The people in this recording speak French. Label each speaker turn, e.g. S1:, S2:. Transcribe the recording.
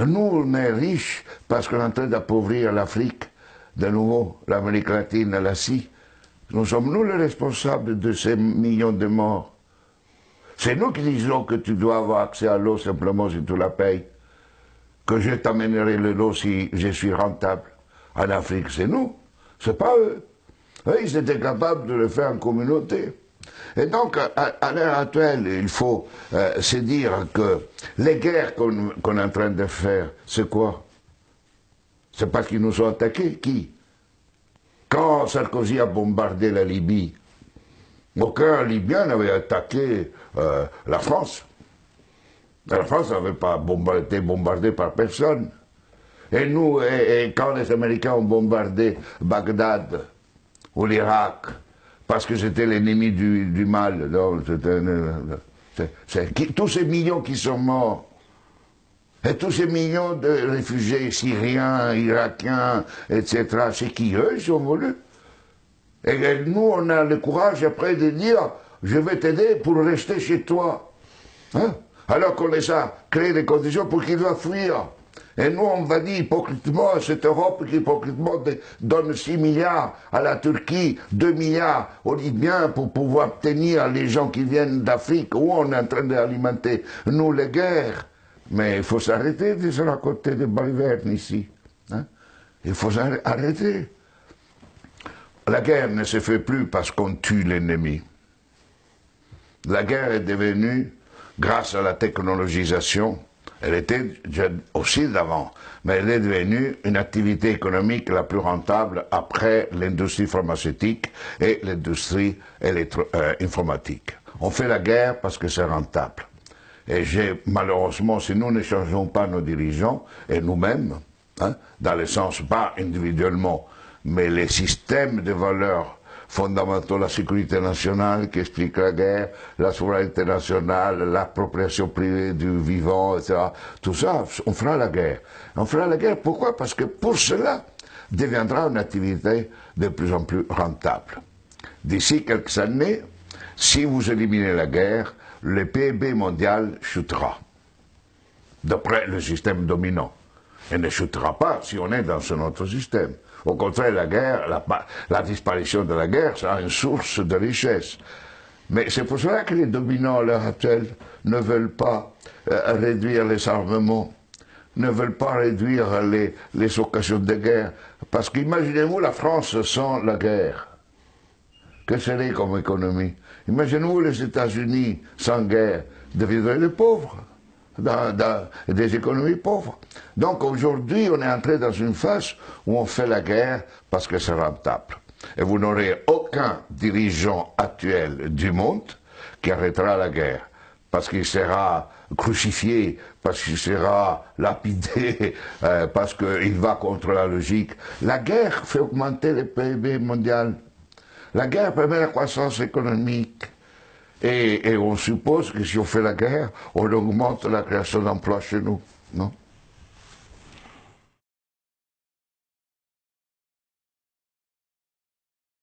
S1: Nous, on est riches parce qu'on est en train d'appauvrir l'Afrique, de nouveau, l'Amérique latine, l'Asie. Nous sommes nous les responsables de ces millions de morts. C'est nous qui disons que tu dois avoir accès à l'eau simplement si tu la payes. Que je t'amènerai l'eau si je suis rentable. En Afrique, c'est nous, c'est pas eux. Eux, ils étaient capables de le faire en communauté. Et donc, à l'heure actuelle, il faut se dire que les guerres qu'on est en train de faire, c'est quoi? C'est parce qu'ils nous ont attaqués. Qui? Quand Sarkozy a bombardé la Libye, aucun Libyen n'avait attaqué la France. La France n'avait pas été bombardée par personne. Et nous, et quand les Américains ont bombardé Bagdad ou l'Irak, parce que c'était l'ennemi du mal, tous ces millions qui sont morts, et tous ces millions de réfugiés syriens, irakiens, etc., c'est qui eux, ils sont voulus. Et nous, on a le courage après de dire, je vais t'aider pour rester chez toi. Hein? Alors qu'on les a créé les conditions pour qu'ils doivent fuir. Et nous, on va dire hypocritement à cette Europe qui hypocritement donne 6 milliards à la Turquie, 2 milliards aux Libyens pour pouvoir tenir les gens qui viennent d'Afrique, où on est en train d'alimenter, nous, les guerres. Mais il faut s'arrêter de se raconter des balivernes ici. Hein? Il faut arrêter. La guerre ne se fait plus parce qu'on tue l'ennemi. La guerre est devenue, grâce à la technologisation, elle était aussi d'avant, mais elle est devenue une activité économique la plus rentable après l'industrie pharmaceutique et l'industrie informatique. On fait la guerre parce que c'est rentable. Et malheureusement, si nous ne changeons pas nos dirigeants, et nous-mêmes, hein, dans le sens pas individuellement, mais les systèmes de valeurs fondamentaux, la sécurité nationale qui explique la guerre, la souveraineté nationale, l'appropriation privée du vivant, etc. Tout ça, on fera la guerre. On fera la guerre, pourquoi? Parce que pour cela, deviendra une activité de plus en plus rentable. D'ici quelques années, si vous éliminez la guerre, le PIB mondial chutera, d'après le système dominant. Elle ne chutera pas si on est dans un autre système. Au contraire, la guerre, la disparition de la guerre sera une source de richesse. Mais c'est pour cela que les dominants à l'heure actuelle ne veulent pas réduire les armements, ne veulent pas réduire les occasions de guerre. Parce qu'imaginez-vous la France sans la guerre. Que serait comme économie? Imaginez-vous les États-Unis sans guerre, deviendraient les pauvres. Dans des économies pauvres. Donc aujourd'hui, on est entré dans une phase où on fait la guerre parce que c'est rentable. Et vous n'aurez aucun dirigeant actuel du monde qui arrêtera la guerre, parce qu'il sera crucifié, parce qu'il sera lapidé, parce qu'il va contre la logique. La guerre fait augmenter le PIB mondial. La guerre permet la croissance économique. Et on suppose que si on fait la guerre, on augmente la création d'emplois chez nous, non?